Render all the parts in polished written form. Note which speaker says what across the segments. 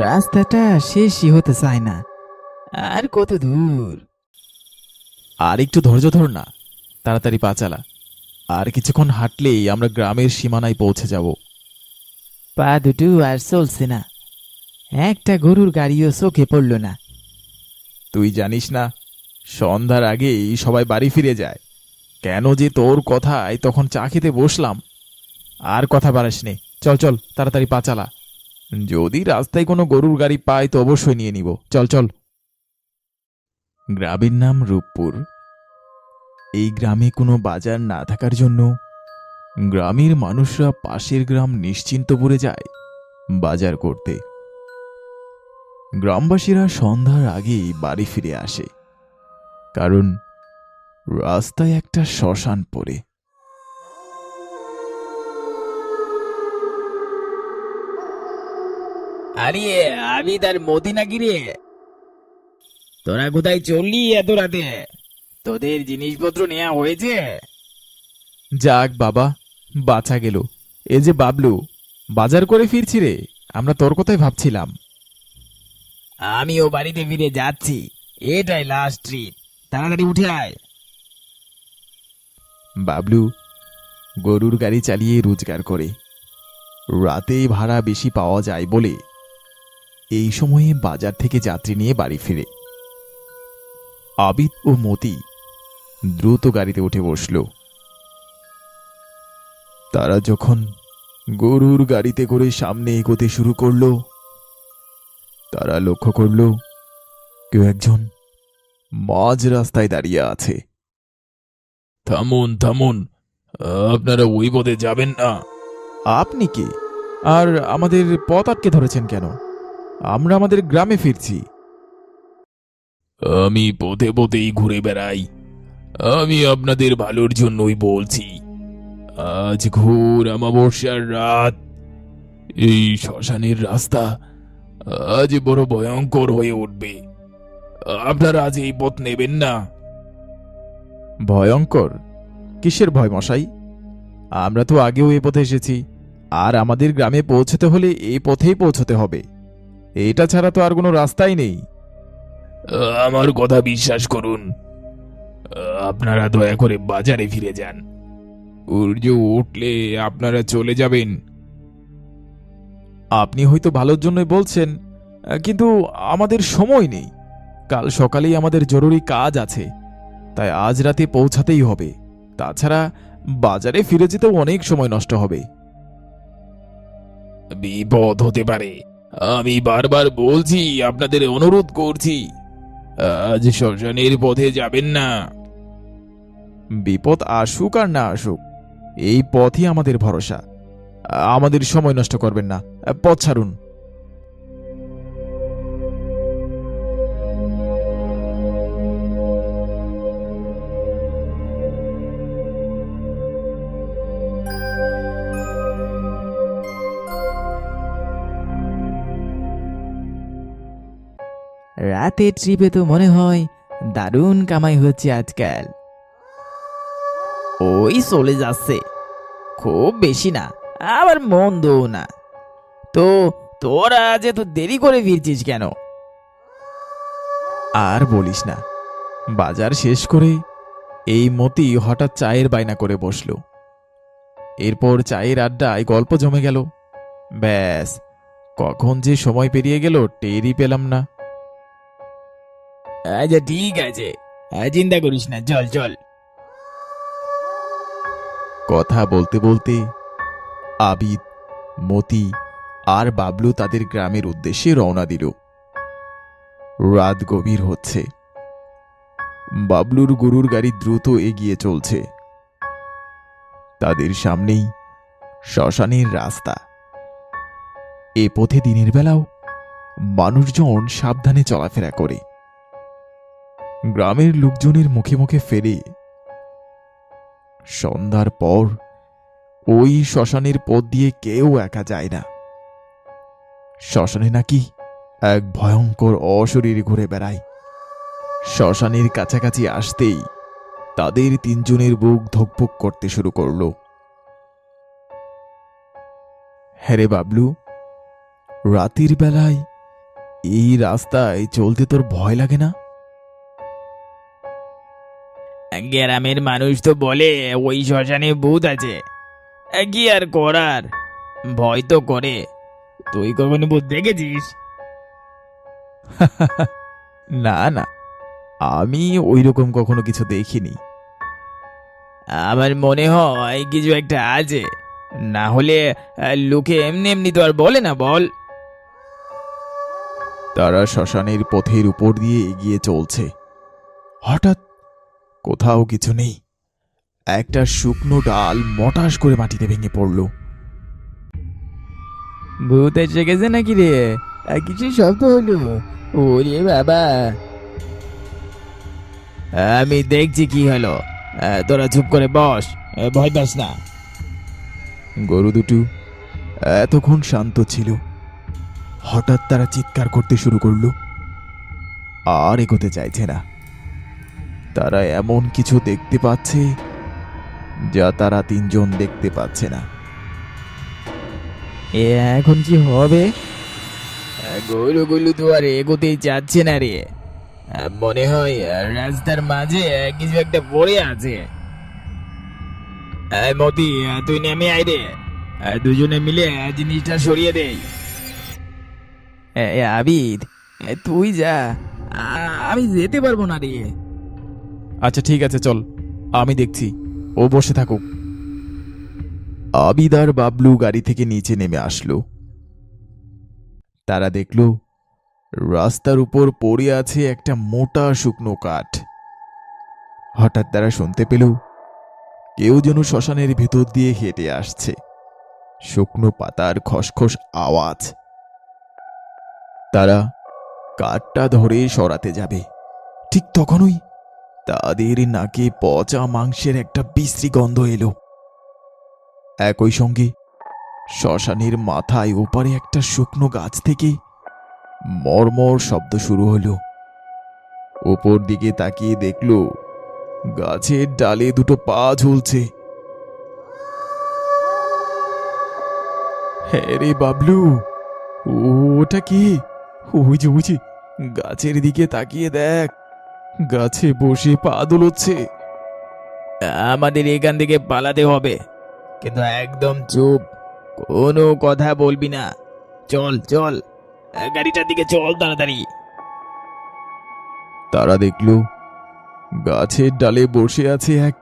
Speaker 1: রাস্তাটা শেষই হতে চায় না। আর কত দূর?
Speaker 2: আর একটু ধৈর্য ধর না, তাড়াতাড়ি পা চালা। আর কিছুক্ষণ হাঁটলেই আমরা গ্রামের সীমানায় পৌঁছে যাব।
Speaker 1: পা দুটো আর চলছে না, একটা গরুর গাড়িও চোখে পড়ল না।
Speaker 2: তুই জানিস না, সন্ধ্যার আগেই সবাই বাড়ি ফিরে যায়। কেন যে তোর কথায় তখন চা খেতে বসলাম। আর কথা বাড়াস নে, চল চল তাড়াতাড়ি পা চালা। যদি রাস্তায় কোনো গরুর গাড়ি পাই তো অবশ্যই নিয়ে নিব। চল চল। গ্রামের নাম রূপপুর। এই গ্রামে কোনো বাজার না থাকার জন্য গ্রামের মানুষরা পাশের গ্রাম নিশ্চিন্তপুরে যায় বাজার করতে। গ্রামবাসীরা সন্ধ্যার আগেই বাড়ি ফিরে আসে, কারণ রাস্তায় একটা শ্মশান পড়ে।
Speaker 1: আরে আমি তার মতি নাকি রে? তোরা কোথায় চললি এত রাতে? তোদের জিনিসপত্র নেওয়া হয়েছে?
Speaker 2: যাক বাবা, বাঁচা গেল। এ যে বাবলু, বাজার করে ফিরছি রে। আমরা তোর কথাই ভাবছিলাম।
Speaker 1: আমিও বাড়িতে ফিরে যাচ্ছি, এটাই লাস্ট ট্রিপ। তাড়াতাড়ি উঠে আয়।
Speaker 2: বাবলু গরুর গাড়ি চালিয়ে রোজগার করে। রাতে ভাড়া বেশি পাওয়া যায় বলে এই সময়ে বাজার থেকে যাত্রী নিয়ে বাড়ি ফিরে। আবিদ ও মতি দ্রুত গাড়িতে উঠে বসল। তারা যখন গরুর গাড়িতে করে সামনে এগোতে শুরু করল, তারা লক্ষ্য করল কেউ একজন মাঝ রাস্তায় দাঁড়িয়ে আছে। থামুন থামুন, আপনারা ওই পথে যাবেন না। আপনি কে? আর আমাদের পথ আটকে ধরেছেন কেন? আমরা আমাদের গ্রামে ফিরছি। আমি পথে পথেই ঘুরে বেড়াই। আমি আপনাদের ভালোর জন্যই বলছি। আজ ঘোর অমাবস্যার রাত। এই শ্মশানের রাস্তা আজ বড় ভয়ঙ্কর হয়ে উঠবে। আপনারা আজ এই পথ নেবেন না। ভয়ঙ্কর? কিসের ভয় মশাই? আমরা তো আগেও এই পথে এসেছি, আর আমাদের গ্রামে পৌঁছতে হলে এই পথেই পৌঁছতে হবে। এটা ছাড়া তো আর কোনো রাস্তাই নেই। আমার কথা বিশ্বাস করুন, আপনারা দয়া করে বাজারে ফিরে যান। সূর্য উঠলে আপনারা চলে যাবেন। আপনি হয়তো ভালোর জন্যই বলছেন, কিন্তু আমাদের সময় নেই। কাল সকালেই আমাদের জরুরি কাজ আছে, তাই আজ রাতে পৌঁছাতেই হবে। তাছাড়া বাজারে ফিরে যেতেও অনেক সময় নষ্ট হবে। বিপদ হতে পারে, আমি বারবার বলছি, আপনাদের অনুরোধ করছি, আজ শ্মশানের পথে যাবেন না। বিপদ আসুক আর না আসুক, এই পথই আমাদের ভরসা। আমাদের সময় নষ্ট করবেন না, পথ ছাড়ুন।
Speaker 1: রাতের ট্রিপে তো মনে হয় দারুণ কামাই হচ্ছে আজকাল। ওই চলে যাচ্ছে, খুব বেশি না, আবার মন্দও না। তো তোরা আজ এত দেরি করে ফিরছিস কেন?
Speaker 2: আর বলিস না, বাজার শেষ করে এই মতি হঠাৎ চায়ের বায়না করে বসল। এরপর চায়ের আড্ডায় গল্প জমে গেল। ব্যাস, কখন যে সময় পেরিয়ে গেল টেরই পেলাম না।
Speaker 1: আচ্ছা ঠিক আছে, চিন্তা করিস না, চল চল।
Speaker 2: কথা বলতে বলতে আবিদ, মতি আর বাবলু তাদের গ্রামের উদ্দেশ্যে রওনা দিল। রাত গভীর হচ্ছে। বাবলুর গরুর গাড়ি দ্রুত এগিয়ে চলছে। তাদের সামনেই শ্মশানের রাস্তা। এ পথে দিনের বেলাও মানুষজন সাবধানে চলাফেরা করে। গ্রামের লোকজনের মুখে মুখে ফেরে সন্ধ্যার পর ওই শ্মশানের পথ দিয়ে কেউ একা যায় না। শ্মশানে নাকি এক ভয়ঙ্কর অশরীর ঘুরে বেড়ায়। শ্মশানের কাছাকাছি আসতেই তাদের তিনজনের বুক ধকপক করতে শুরু করল। হ্যাঁ রে বাবলু, রাতের বেলায় এই রাস্তায় চলতে তোর ভয় লাগে না?
Speaker 1: গ্রামের মানুষ তো বলে ওই শ্মশানে ভূত আছে। কি আর করার, ভয় তো করে। তুই কখনো ভূত দেখেছিস?
Speaker 2: না না, আমি ওই রকম কখনো কিছু দেখিনি।
Speaker 1: আমার মনে হয় কিছু একটা আছে, না হলে লোকে এমনি এমনি তো আর বলে না, বল।
Speaker 2: তারা শ্মশানের পথের উপর দিয়ে এগিয়ে চলছে। হঠাৎ কোথাও কিছু নেই। একটা শুকনো ডাল মটাস করে মাটিতে ভেঙে পড়ল।
Speaker 1: ভূত এসে গেছে নাকি রে? কিছু শব্দ হলো। ওরে বাবা, আমি দেখছি কি হলো। তোরা চুপ করে বস, ভয় পাস না।
Speaker 2: গরু দুটো এতক্ষণ শান্ত ছিল, হঠাৎ তারা চিৎকার করতে শুরু করলো। আর এগোতে চাইছে না। তারা এমন কিছু দেখতে পাচ্ছে যা তারা তিনজন দেখতে পাচ্ছে না।
Speaker 1: এখন কি হবে? গরুগুলো তো আর এগোতেই যাচ্ছে না রে। মনে হয় রাস্তার মাঝে কিছু একটা পড়ে আছে। মতি, তুই নেমে আয় রে। দুজনে মিলে জিনিসটা সরিয়ে দেই। আবিদ, তুই যা, আমি যেতে পারবো না রে।
Speaker 2: আচ্ছা ঠিক আছে, চল, আমি দেখছি, ও বসে থাকুক। আবিদ আর বাবলু গাড়ি থেকে নিচে নেমে আসলো। তারা দেখল রাস্তার উপর পড়ে আছে একটা মোটা শুকনো কাঠ। হঠাৎ তারা শুনতে পেল কেউ যেন শ্মশানের ভেতর দিয়ে হেঁটে আসছে। শুকনো পাতার খসখস আওয়াজ। তারা কাঠটা ধরে সরাতে যাবে, ঠিক তখনই তাদের নাকে পচা মাংসের একটা বিশ্রী গন্ধ এলো। একই সঙ্গে শ্মশানের মাথায় ওপারে একটা শুকনো গাছ থেকে মর্মর শব্দ শুরু হলো। ওপর দিকে তাকিয়ে দেখল গাছের ডালে দুটো পা ঝুলছে। হ্যাঁ রে বাবলু, ওটা কি? ওই যে ওই যে, গাছের দিকে তাকিয়ে দেখ, গাছে বসে পা দোলচ্ছে।
Speaker 1: আমাদের এখান থেকে পালাতে হবে, কিন্তু একদম চুপ, কোনো কথা বলবি না। চল চল, গাড়িটার দিকে চল তাড়াতাড়ি।
Speaker 2: তারা দেখল গাছের ডালে বসে আছে এক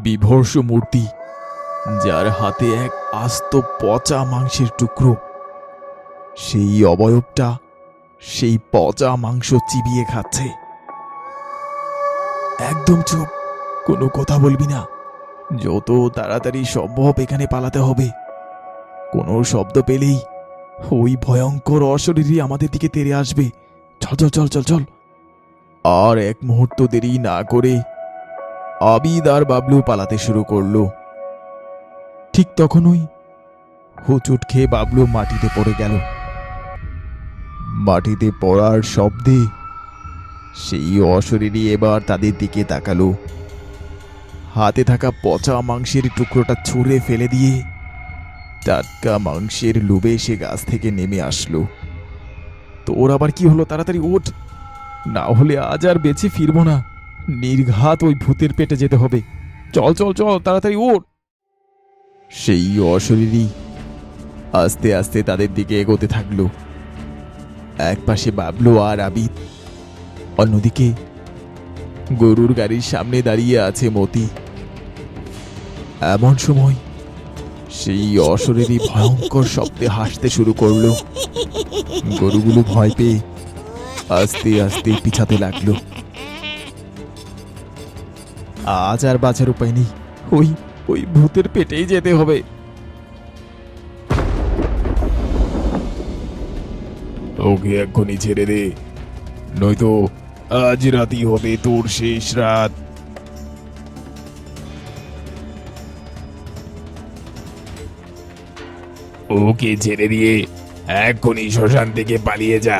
Speaker 2: বিভৎস মূর্তি, যার হাতে এক আস্ত পচা মাংসের টুকরো। সেই অবয়বটা সেই পচা মাংস চিবিয়ে খাচ্ছে। একদম চুপ, কোনো কথা বলবি না। যত তাড়াতাড়ি সম্ভব এখানে পালাতে হবে। কোনো শব্দ পেলেই ওই ভয়ঙ্কর অশরীরী আমাদের দিকে তেড়ে আসবে। চল চল চল চল চল। আর এক মুহূর্ত দেরি না করে আবিদ আর বাবলু পালাতে শুরু করলো। ঠিক তখনই হুচুট খেয়ে বাবলু মাটিতে পড়ে গেল। মাটিতে পড়ার শব্দে সেই অশরীরী এবার তাদের দিকে তাকালো। হাতে থাকা পচা মাংসের টুকরোটা ছুঁড়ে ফেলে দিয়ে টাটকা মাংসের লোভে সে গাছ থেকে নেমে আসলো। তোর আবার কি হলো? তাড়াতাড়ি ওঠ, না হলে আজ আর বেঁচে ফিরবো না। নির্ঘাত ওই ভূতের পেটে যেতে হবে। চল চল চল, তাড়াতাড়ি ওঠ। সেই অশরীরী আস্তে আস্তে তাদের দিকে এগোতে থাকলো। এক পাশে বাবলু আর আবিদ, অন্যদিকে গরুর গাড়ির সামনে দাঁড়িয়ে আছে মতি। এমন সময় সেই অশরীরী ভয়ঙ্কর শব্দে হাসতে শুরু করলো। গরুগুলো ভয় পেয়ে আস্তে আস্তে পিছাতে লাগলো। আজ আর বাঁচার উপায় নেই, ওই ওই ভূতের পেটেই যেতে হবে। ওকে এক্ষুনি ছেড়ে দে, নয়তো আজ রাতই হবে তোর শেষ রাত।
Speaker 1: ওকে ছেড়ে দিয়ে এক্ষুনি শ্মশান থেকে পালিয়ে যা।